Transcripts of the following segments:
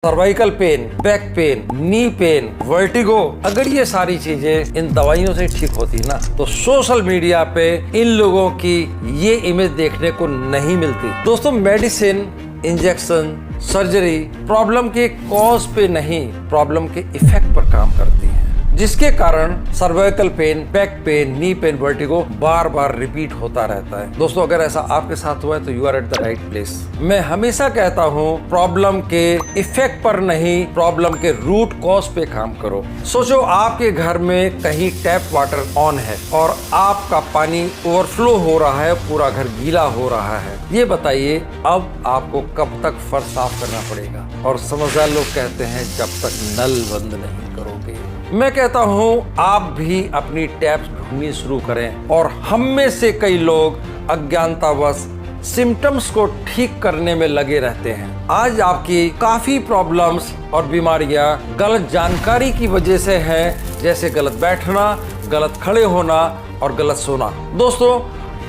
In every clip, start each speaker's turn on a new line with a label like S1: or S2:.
S1: Cervical pain, back pain, knee pain, vertigo, अगर ये सारी चीजें इन दवाइयों से ठीक होती ना तो सोशल मीडिया पे इन लोगों की ये इमेज देखने को नहीं मिलती। दोस्तों, मेडिसिन, इंजेक्शन, सर्जरी प्रॉब्लम के कॉज पे नहीं, प्रॉब्लम के इफेक्ट पर काम करती है, जिसके कारण cervical pain, back pain, knee pain, vertigo बार बार रिपीट होता रहता है। दोस्तों, अगर ऐसा आपके साथ हुआ है तो you are at the right place. मैं हमेशा कहता हूँ प्रॉब्लम के इफेक्ट पर नहीं, प्रॉब्लम के रूट कॉज पे काम करो। सोचो आपके घर में कहीं टैप वाटर ऑन है और आपका पानी ओवरफ्लो हो रहा है, पूरा घर गीला हो रहा है। ये बताइए अब आपको कब तक फर्श साफ करना पड़ेगा? और समझदार लोग कहते हैं जब तक नल बंद नहीं करोगे। मैं कहता हूँ आप भी अपनी टैप्स ढूंढनी शुरू करें। और हम में से कई लोग अज्ञानतावश सिम्टम्स को ठीक करने में लगे रहते हैं। आज आपकी काफी प्रॉब्लम्स और बीमारियां गलत जानकारी की वजह से हैं, जैसे गलत बैठना, गलत खड़े होना और गलत सोना। दोस्तों,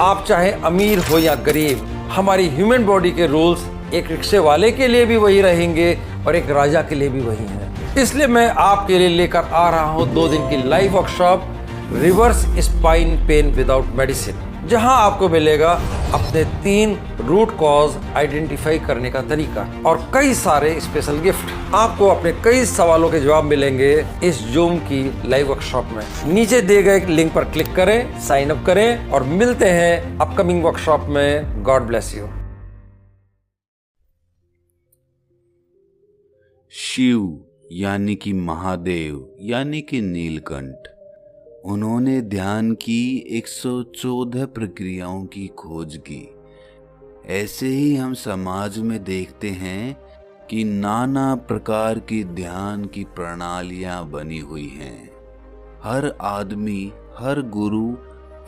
S1: आप चाहे अमीर हो या गरीब, हमारी ह्यूमन बॉडी के रूल्स एक रिक्शे वाले के लिए भी वही रहेंगे और एक राजा के लिए भी वही है। इसलिए मैं आपके लिए लेकर आ रहा हूँ 2 दिन की live workshop, reverse spine pain without medicine, जहां आपको मिलेगा अपने 3 रूट कॉज आइडेंटिफाई करने का तरीका और कई सारे स्पेशल गिफ्ट। आपको अपने कई सवालों के जवाब मिलेंगे इस जूम की लाइव वर्कशॉप में। नीचे दिए गए लिंक पर क्लिक करें, साइन अप करें और मिलते हैं अपकमिंग वर्कशॉप में। God bless you.
S2: शिव यानी कि महादेव यानी कि नीलकंठ, उन्होंने ध्यान की 114 प्रक्रियाओं की खोज की। ऐसे ही हम समाज में देखते हैं कि नाना प्रकार की ध्यान की प्रणालियां बनी हुई हैं। हर आदमी, हर गुरु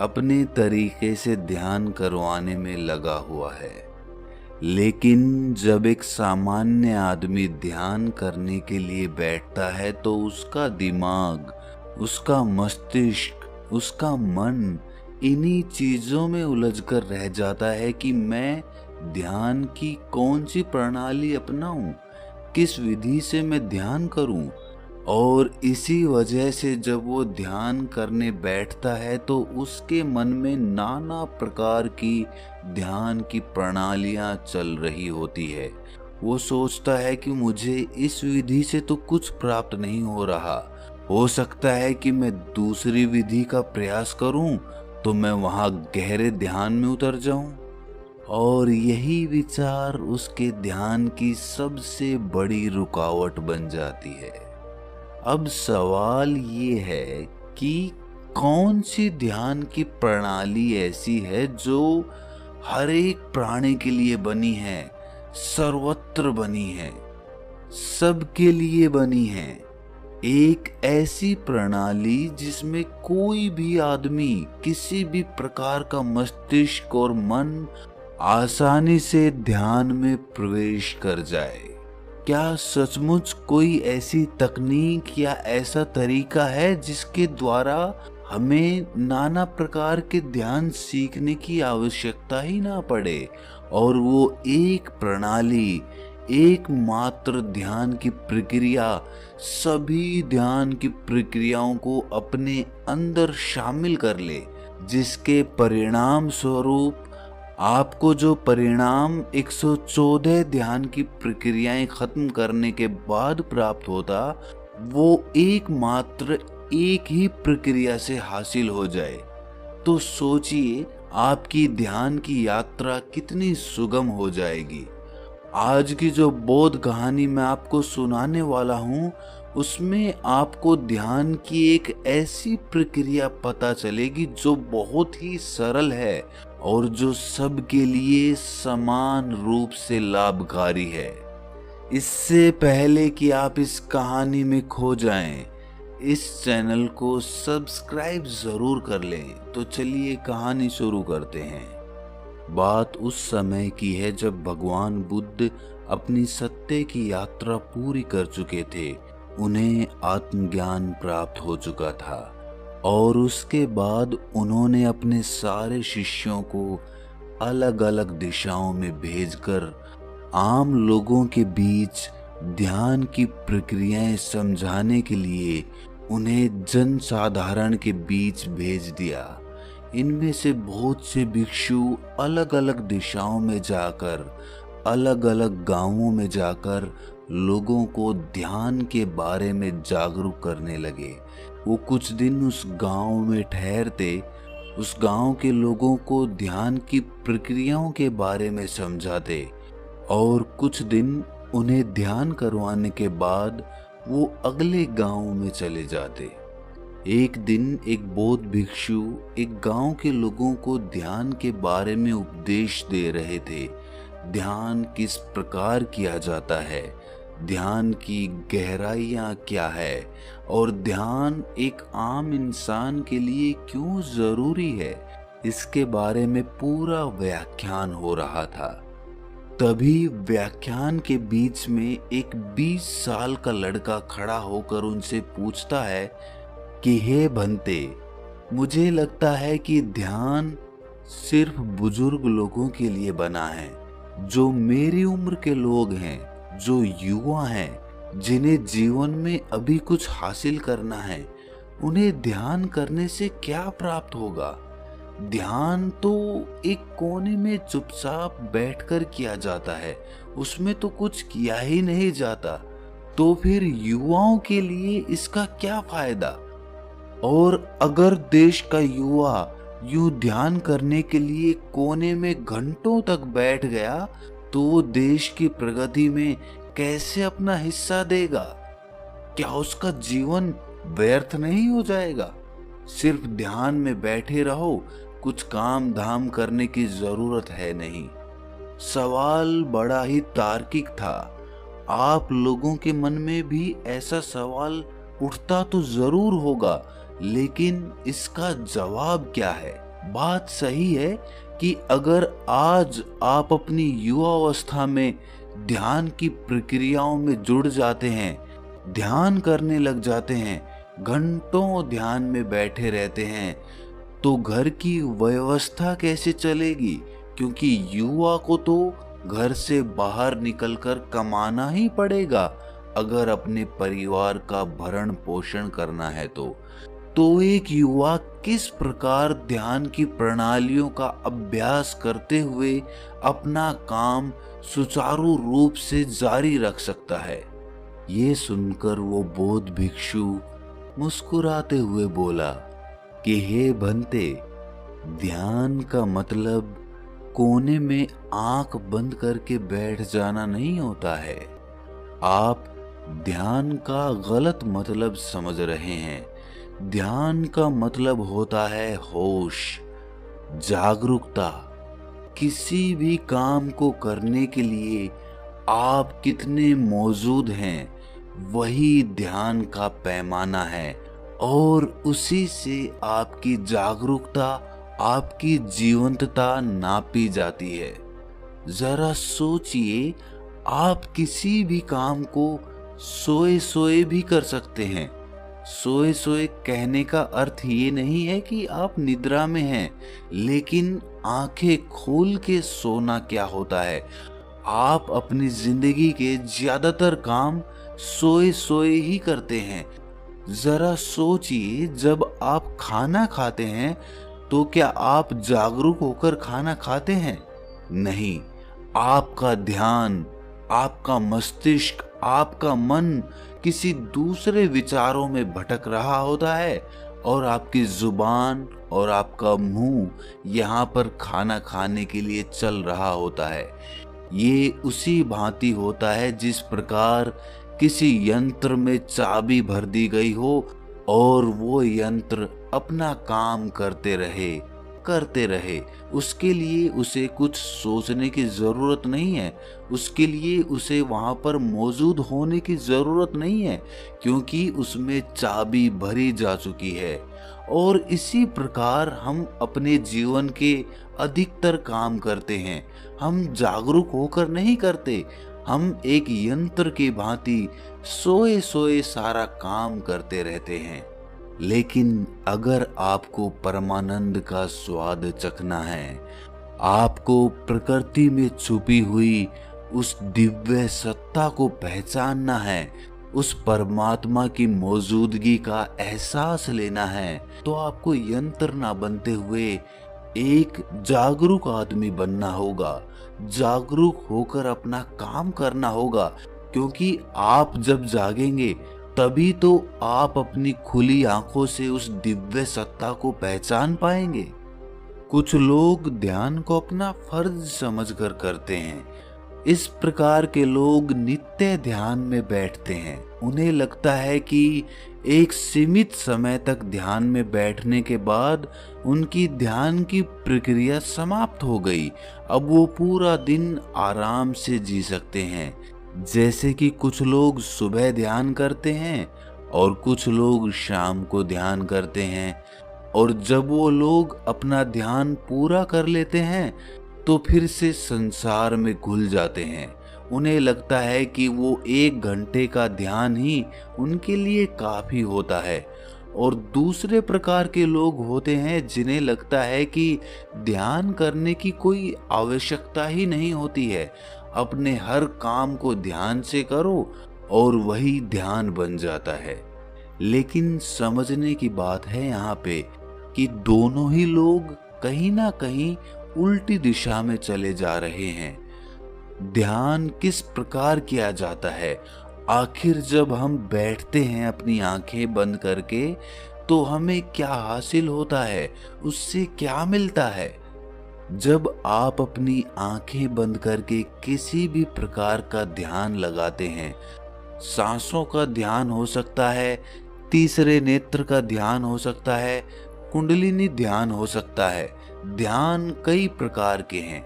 S2: अपने तरीके से ध्यान करवाने में लगा हुआ है, लेकिन जब एक सामान्य आदमी ध्यान करने के लिए बैठता है तो उसका दिमाग, उसका मस्तिष्क, उसका मन इन्हीं चीजों में उलझकर रह जाता है कि मैं ध्यान की कौन सी प्रणाली अपनाऊं, किस विधि से मैं ध्यान करूं। और इसी वजह से जब वो ध्यान करने बैठता है तो उसके मन में नाना प्रकार की ध्यान की प्रणालियां चल रही होती है। वो सोचता है कि मुझे इस विधि से तो कुछ प्राप्त नहीं हो रहा, हो सकता है कि मैं दूसरी विधि का प्रयास करूं तो मैं वहां गहरे ध्यान में उतर जाऊं। और यही विचार उसके ध्यान की सबसे बड़ी रुकावट बन जाती है। अब सवाल ये है कि कौन सी ध्यान की प्रणाली ऐसी है जो हर एक प्राणी के लिए बनी है, सर्वत्र बनी है, सबके लिए बनी है। एक ऐसी प्रणाली जिसमें कोई भी आदमी किसी भी प्रकार का मस्तिष्क और मन आसानी से ध्यान में प्रवेश कर जाए। क्या सचमुच कोई ऐसी तकनीक या ऐसा तरीका है जिसके द्वारा हमें नाना प्रकार के ध्यान सीखने की आवश्यकता ही ना पड़े और वो एक प्रणाली, एकमात्र ध्यान की प्रक्रिया सभी ध्यान की प्रक्रियाओं को अपने अंदर शामिल कर ले, जिसके परिणाम स्वरूप आपको जो परिणाम 114 ध्यान की प्रक्रियाएं खत्म करने के बाद प्राप्त होता, वो एकमात्र एक ही प्रक्रिया से हासिल हो जाए। तो सोचिए आपकी ध्यान की यात्रा कितनी सुगम हो जाएगी। आज की जो बोध कहानी मैं आपको सुनाने वाला हूँ, उसमें आपको ध्यान की एक ऐसी प्रक्रिया पता चलेगी जो बहुत ही सरल है और जो सबके लिए समान रूप से लाभकारी है। इससे पहले कि आप इस कहानी में खो जाएं, इस चैनल को सब्सक्राइब जरूर कर लें। तो चलिए कहानी शुरू करते हैं। बात उस समय की है जब भगवान बुद्ध अपनी सत्य की यात्रा पूरी कर चुके थे। उन्हें आत्मज्ञान प्राप्त हो चुका था और उसके बाद उन्होंने अपने सारे शिष्यों को अलग अलग दिशाओं में भेजकर आम लोगों के बीच ध्यान की प्रक्रियाएं समझाने के लिए उन्हें जन साधारण के बीच भेज दिया। इनमें से बहुत से भिक्षु अलग अलग दिशाओं में जाकर, अलग अलग गांवों में जाकर लोगों को ध्यान के बारे में जागरूक करने लगे। वो कुछ दिन उस गांव में ठहरते, उस गांव के लोगों को ध्यान की प्रक्रियाओं के बारे में समझाते और कुछ दिन उन्हें ध्यान करवाने के बाद वो अगले गांव में चले जाते। एक दिन एक बौद्ध भिक्षु एक गांव के लोगों को ध्यान के बारे में उपदेश दे रहे थे। ध्यान किस प्रकार किया जाता है, ध्यान की गहराइयाँ क्या है और ध्यान एक आम इंसान के लिए क्यों जरूरी है, इसके बारे में पूरा व्याख्यान हो रहा था। तभी व्याख्यान के बीच में एक 20 साल का लड़का खड़ा होकर उनसे पूछता है कि हे भंते, मुझे लगता है कि ध्यान सिर्फ बुजुर्ग लोगों के लिए बना है। जो मेरी उम्र के लोग हैं, जो युवा हैं, जिन्हें जीवन में अभी कुछ हासिल करना है, उन्हें ध्यान करने से क्या प्राप्त होगा? ध्यान तो एक कोने में चुपचाप बैठकर किया जाता है, उसमें तो कुछ किया ही नहीं जाता। तो फिर युवाओं के लिए इसका क्या फायदा? और अगर देश का युवा यूं ध्यान करने के लिए कोने में घंटों तक बैठ गया तो वो देश की प्रगति में कैसे अपना हिस्सा देगा? क्या उसका जीवन व्यर्थ नहीं हो जाएगा? सिर्फ ध्यान में बैठे रहो, कुछ काम धाम करने की जरूरत है नहीं। सवाल बड़ा ही तार्किक था। आप लोगों के मन में भी ऐसा सवाल उठता तो जरूर होगा, लेकिन इसका जवाब क्या है? बात सही है कि अगर आज आप अपनी युवावस्था में ध्यान की प्रक्रियाओं में जुड़ जाते हैं, ध्यान करने लग जाते हैं, घंटों ध्यान में बैठे रहते हैं, तो घर की व्यवस्था कैसे चलेगी? क्योंकि युवा को तो घर से बाहर निकलकर कमाना ही पड़ेगा अगर अपने परिवार का भरण पोषण करना है। तो एक युवा किस प्रकार ध्यान की प्रणालियों का अभ्यास करते हुए अपना काम सुचारू रूप से जारी रख सकता है? ये सुनकर वो बौद्ध भिक्षु मुस्कुराते हुए बोला कि हे भंते, ध्यान का मतलब कोने में आंख बंद करके बैठ जाना नहीं होता है। आप ध्यान का गलत मतलब समझ रहे हैं। ध्यान का मतलब होता है होश, जागरूकता। किसी भी काम को करने के लिए आप कितने मौजूद हैं, वही ध्यान का पैमाना है और उसी से आपकी जागरूकता, आपकी जीवंतता नापी जाती है। जरा सोचिए, आप किसी भी काम को सोए सोए भी कर सकते हैं। सोए सोए कहने का अर्थ ये नहीं है कि आप निद्रा में हैं, लेकिन आंखें खोल के सोना क्या होता है? आप अपनी जिंदगी के ज्यादातर काम सोए सोए ही करते हैं। जरा सोचिए, जब आप खाना खाते हैं तो क्या आप जागरूक होकर खाना खाते हैं? नहीं, आपका ध्यान, आपका मस्तिष्क, आपका मन किसी दूसरे विचारों में भटक रहा होता है और आपकी जुबान और आपका मुंह यहाँ पर खाना खाने के लिए चल रहा होता है। ये उसी भांति होता है जिस प्रकार किसी यंत्र में चाबी भर दी गई हो और वो यंत्र अपना काम करते रहे। उसके लिए उसे कुछ सोचने की जरूरत नहीं है, उसके लिए उसे वहां पर मौजूद होने की जरूरत नहीं है, क्योंकि उसमें चाबी भरी जा चुकी है। और इसी प्रकार हम अपने जीवन के अधिकतर काम करते हैं। हम जागरूक होकर नहीं करते, हम एक यंत्र की भांति सोए सोए सारा काम करते रहते हैं। लेकिन अगर आपको परमानंद का स्वाद चखना है, आपको प्रकृति में छुपी हुई उस दिव्य सत्ता को पहचानना है, उस परमात्मा की मौजूदगी का एहसास लेना है, तो आपको यंत्र ना बनते हुए एक जागरूक आदमी बनना होगा, जागरूक होकर अपना काम करना होगा। क्योंकि आप जब जागेंगे तभी तो आप अपनी खुली आंखों से उस दिव्य सत्ता को पहचान पाएंगे। कुछ लोग ध्यान को अपना फर्ज समझकर करते हैं। इस प्रकार के लोग नित्य ध्यान में बैठते हैं। उन्हें लगता है कि एक सीमित समय तक ध्यान में बैठने के बाद उनकी ध्यान की प्रक्रिया समाप्त हो गई, अब वो पूरा दिन आराम से जी सकते हैं। जैसे कि कुछ लोग सुबह ध्यान करते हैं और कुछ लोग शाम को ध्यान करते हैं, और जब वो लोग अपना ध्यान पूरा कर लेते हैं तो फिर से संसार में घुल जाते हैं। उन्हें लगता है कि वो 1 घंटे का ध्यान ही उनके लिए काफी होता है। और दूसरे प्रकार के लोग होते हैं जिन्हें लगता है कि ध्यान करने की कोई आवश्यकता ही नहीं होती है, अपने हर काम को ध्यान से करो और वही ध्यान बन जाता है। लेकिन समझने की बात है यहाँ पे कि दोनों ही लोग कहीं ना कहीं उल्टी दिशा में चले जा रहे हैं। ध्यान किस प्रकार किया जाता है? आखिर जब हम बैठते हैं अपनी आंखें बंद करके तो हमें क्या हासिल होता है, उससे क्या मिलता है? जब आप अपनी आंखें बंद करके किसी भी प्रकार का ध्यान लगाते हैं, सांसों का ध्यान हो सकता है, तीसरे नेत्र का ध्यान हो सकता है, कुंडलिनी ध्यान हो सकता है, ध्यान कई प्रकार के हैं।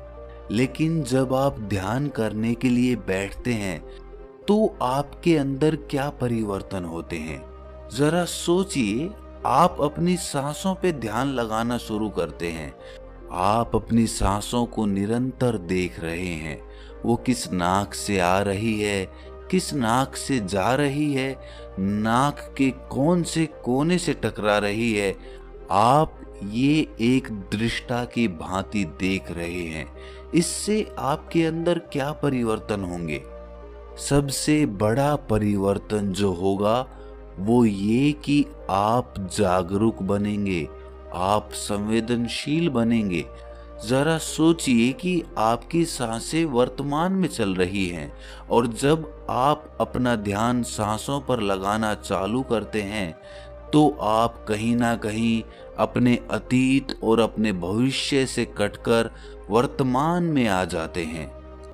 S2: लेकिन जब आप ध्यान करने के लिए बैठते हैं तो आपके अंदर क्या परिवर्तन होते हैं? जरा सोचिए। आप अपनी सांसों पे ध्यान लगाना शुरू करते हैं। आप अपनी सांसों को निरंतर देख रहे हैं, वो किस नाक से आ रही है, किस नाक से जा रही है, नाक के कौन से कोने से टकरा रही है। आप ये एक दृष्टा की भांति देख रहे हैं। इससे आपके अंदर क्या परिवर्तन होंगे? सबसे बड़ा परिवर्तन जो होगा वो ये कि आप जागरूक बनेंगे, आप संवेदनशील बनेंगे। जरा सोचिए कि आपकी सांसें वर्तमान में चल रही हैं, और जब आप अपना ध्यान सांसों पर लगाना चालू करते हैं तो आप कहीं ना कहीं अपने अतीत और अपने भविष्य से कटकर वर्तमान में आ जाते हैं।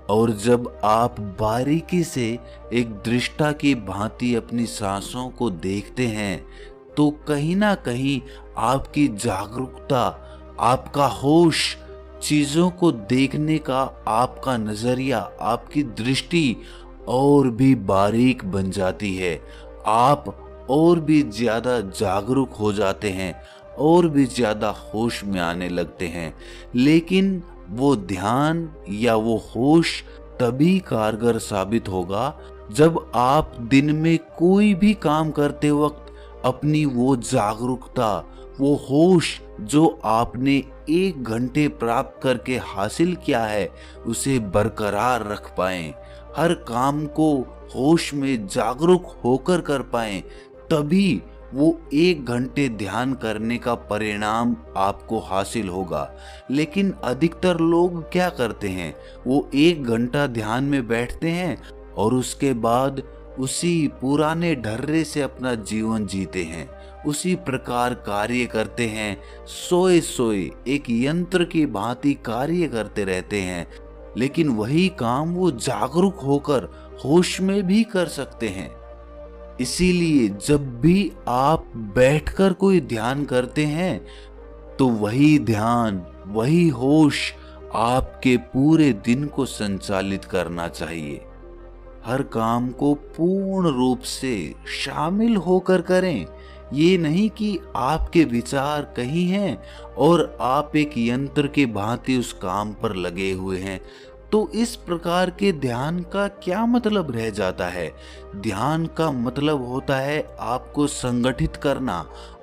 S2: और जब आप बारीकी से एक दृष्टा की भांति अपनी सांसों को देखते हैं तो कहीं ना कहीं आपकी जागरूकता, आपका होश, चीजों को देखने का आपका नजरिया, आपकी दृष्टि और भी बारीक बन जाती है। आप और भी ज्यादा जागरूक हो जाते हैं और भी ज्यादा होश में आने लगते हैं। लेकिन वो ध्यान या वो होश तभी कारगर साबित होगा जब आप दिन में कोई भी काम करते वक्त अपनी वो जागरूकता, वो होश जो आपने 1 घंटे प्राप्त करके हासिल किया है उसे बरकरार रख पाएं, हर काम को होश में जागरूक होकर कर पाएं। तभी वो 1 घंटे ध्यान करने का परिणाम आपको हासिल होगा। लेकिन अधिकतर लोग क्या करते हैं, वो 1 घंटा ध्यान में बैठते हैं और उसके बाद उसी पुराने ढर्रे से अपना जीवन जीते हैं, उसी प्रकार कार्य करते हैं, सोए सोए एक यंत्र की भांति कार्य करते रहते हैं। लेकिन वही काम वो जागरूक होकर होश में भी कर सकते हैं। इसीलिए जब भी आप बैठकर कोई ध्यान करते हैं तो वही ध्यान, वही होश आपके पूरे दिन को संचालित करना चाहिए। हर काम को पूर्ण रूप से शामिल होकर करें। ये नहीं कि आपके विचार कहीं हैं और आप एक यंत्र के भांति उस काम पर लगे हुए हैं। तो इस प्रकार के ध्यान का क्या मतलब रह जाता है? ध्यान का मतलब होता है आपको संगठित करना,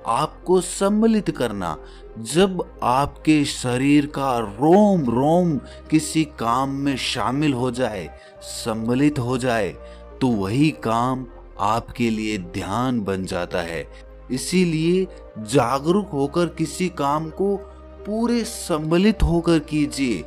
S2: आपको सम्मिलित करना। जब आपके शरीर का रोम रोम किसी काम में शामिल हो जाए, सम्मिलित हो जाए, तो वही काम आपके लिए ध्यान बन जाता है। इसीलिए जागरूक होकर किसी काम को पूरे सम्मिलित होकर कीजिए,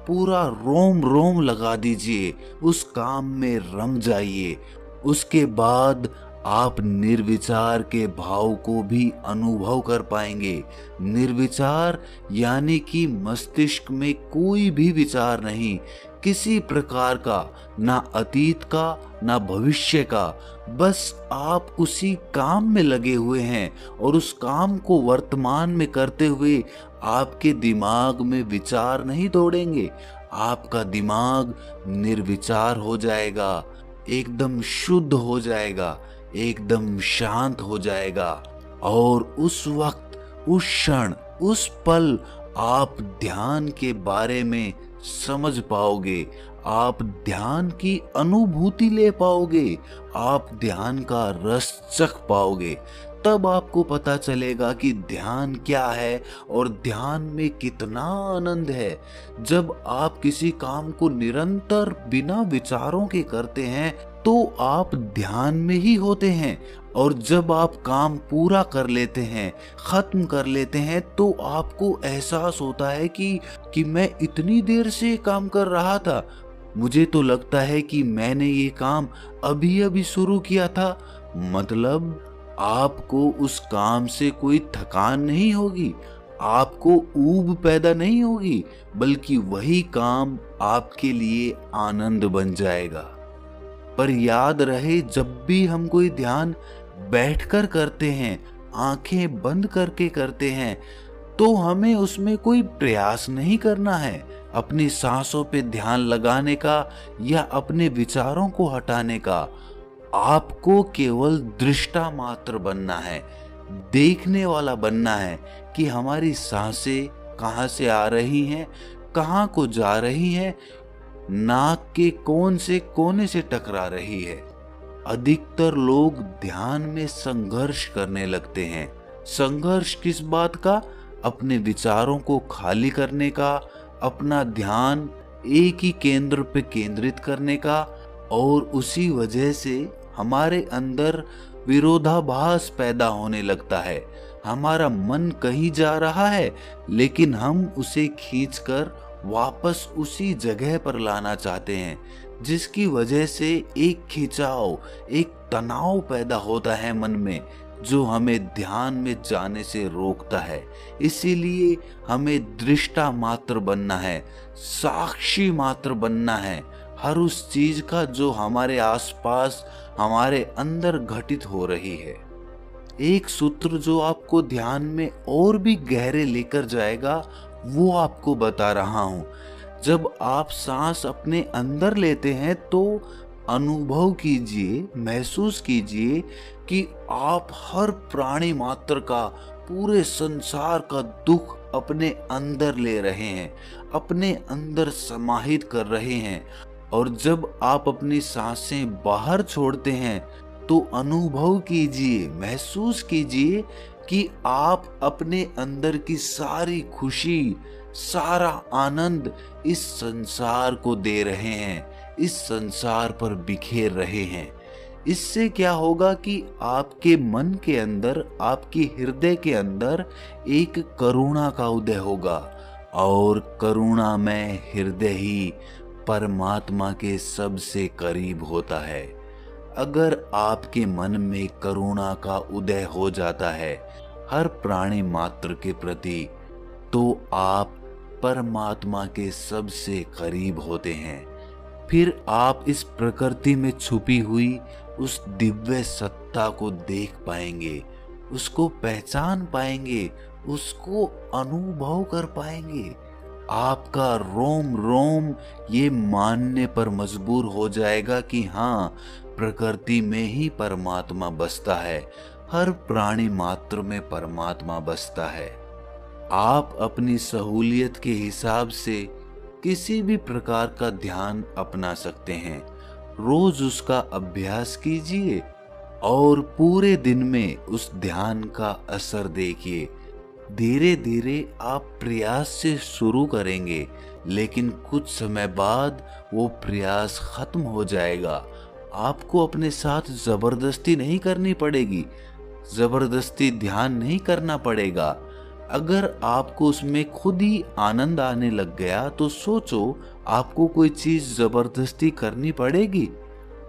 S2: पूरा रोम रोम लगा दीजिए, उस काम में रम जाइए। उसके बाद आप निर्विचार के भाव को भी अनुभव कर पाएंगे। निर्विचार यानी कि मस्तिष्क में कोई भी विचार नहीं, किसी प्रकार का, ना अतीत का ना भविष्य का। बस आप उसी काम में लगे हुए हैं और उस काम को वर्तमान में करते हुए आपके दिमाग में विचार नहीं दौड़ेंगे। आपका दिमाग निर्विचार हो जाएगा, एकदम शुद्ध हो जाएगा, एकदम शांत हो जाएगा। और उस वक्त, उस क्षण, उस पल आप ध्यान के बारे में समझ पाओगे, आप ध्यान की अनुभूति ले पाओगे, आप ध्यान का रस चख पाओगे। तब आपको पता चलेगा कि ध्यान क्या है और ध्यान में कितना आनंद है। जब आप किसी काम को निरंतर बिना विचारों के करते हैं तो आप ध्यान में ही होते हैं, और जब आप काम पूरा कर लेते हैं, खत्म कर लेते हैं, तो आपको एहसास होता है कि मैं इतनी देर से काम कर रहा था, मुझे तो लगता है कि मैंने ये काम अभी अभी शुरू किया था। मतलब आपको उस काम से कोई थकान नहीं होगी, आपको ऊब पैदा नहीं होगी, बल्कि वही काम आपके लिए आनंद बन जाएगा। पर याद रहे, जब भी हम कोई ध्यान बैठकर करते हैं, आंखें बंद करके करते हैं, तो हमें उसमें कोई प्रयास नहीं करना है अपनी सांसों पे ध्यान लगाने का या अपने विचारों को हटाने का। आपको केवल दृष्टा मात्र बनना है, देखने वाला बनना है कि हमारी सांसें कहाँ से आ रही हैं, कहाँ को जा रही हैं, नाक के कौन से कोने से टकरा रही है। अधिकतर लोग ध्यान में संघर्ष करने लगते हैं। संघर्ष किस बात का? अपने विचारों को खाली करने का, अपना ध्यान एक ही केंद्र पे केंद्रित करने का। और उसी वजह से हमारे अंदर विरोधाभास पैदा होने लगता है। हमारा मन कहीं जा रहा है, लेकिन हम उसे खींचकर वापस उसी जगह पर लाना चाहते हैं, जिसकी वजह से एक खिंचाव, एक तनाव पैदा होता है मन में, जो हमें ध्यान में जाने से रोकता है। इसीलिए हमें दृष्टा मात्र बनना है, साक्षी मात्र बनना है हर उस चीज का जो हमारे आसपास, हमारे अंदर घटित हो रही है। एक सूत्र जो आपको ध्यान में और भी गहरे लेकर जाएगा, वो आपको बता रहा हूं। जब आप सांस अपने अंदर लेते हैं तो अनुभव कीजिए, महसूस कीजिए कि आप हर प्राणी मात्र का, पूरे संसार का दुख अपने अंदर ले रहे हैं, अपने अंदर समाहित कर रहे हैं। और जब आप अपनी सांसें बाहर छोड़ते हैं तो अनुभव कीजिए, महसूस कीजिए कि आप अपने अंदर की सारी खुशी, सारा आनंद इस संसार को दे रहे हैं, इस संसार पर बिखेर रहे हैं। इससे क्या होगा कि आपके मन के अंदर, आपके हृदय के अंदर एक करुणा का उदय होगा, और करुणा में हृदय ही परमात्मा के सबसे करीब होता है। अगर आपके मन में करुणा का उदय हो जाता है हर प्राणी मात्र के प्रति, तो आप परमात्मा के सबसे करीब होते हैं। फिर आप इस प्रकृति में छुपी हुई उस दिव्य सत्ता को देख पाएंगे, उसको पहचान पाएंगे, उसको अनुभव कर पाएंगे। आपका रोम रोम ये मानने पर मजबूर हो जाएगा कि हाँ, प्रकृति में ही परमात्मा बसता है, हर प्राणी मात्र में परमात्मा बसता है। आप अपनी सहूलियत के हिसाब से किसी भी प्रकार का ध्यान अपना सकते हैं। रोज उसका अभ्यास कीजिए और पूरे दिन में उस ध्यान का असर देखिए। धीरे धीरे आप प्रयास से शुरू करेंगे, लेकिन कुछ समय बाद वो प्रयास खत्म हो जाएगा। आपको अपने साथ जबरदस्ती नहीं करनी पड़ेगी, जबरदस्ती ध्यान नहीं करना पड़ेगा। अगर आपको उसमें खुद ही आनंद आने लग गया तो सोचो आपको कोई चीज जबरदस्ती करनी पड़ेगी?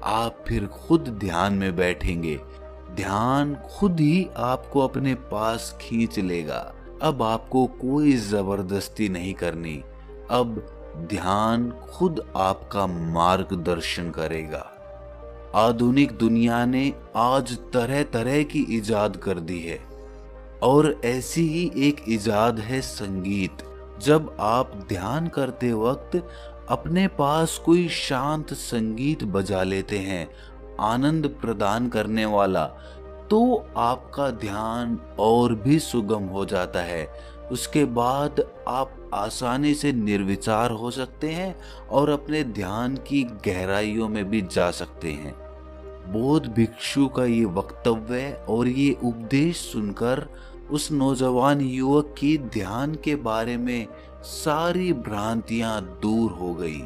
S2: आप फिर खुद ध्यान में बैठेंगे, ध्यान खुद ही आपको अपने पास खींच लेगा। अब आपको कोई जबरदस्ती नहीं करनी, अब ध्यान खुद आपका मार्गदर्शन करेगा। आधुनिक दुनिया ने आज तरह तरह की इजाद कर दी है और ऐसी ही एक इजाद है संगीत। जब आप ध्यान करते वक्त अपने पास कोई शांत संगीत बजा लेते हैं, आनंद प्रदान करने वाला, तो आपका ध्यान और भी सुगम हो जाता है। उसके बाद आप आसानी से निर्विचार हो सकते हैं और अपने ध्यान की गहराइयों में भी जा सकते हैं। बौद्ध भिक्षु का ये वक्तव्य और ये उपदेश सुनकर उस नौजवान युवक की ध्यान के बारे में सारी भ्रांतियां दूर हो गई।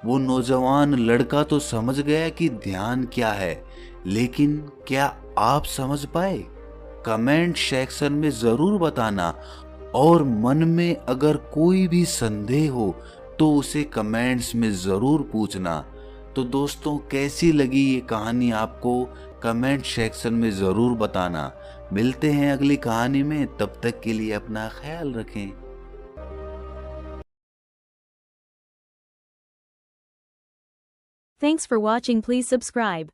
S2: वो नौजवान लड़का तो समझ गया कि ध्यान क्या है, लेकिन क्या आप समझ पाए? कमेंट सेक्शन में जरूर बताना और मन में अगर कोई भी संदेह हो तो उसे कमेंट्स में जरूर पूछना। तो दोस्तों, कैसी लगी ये कहानी आपको कमेंट सेक्शन में जरूर बताना। मिलते हैं अगली कहानी में, तब तक के लिए अपना ख्याल रखें।
S3: Thanks for watching. Please subscribe.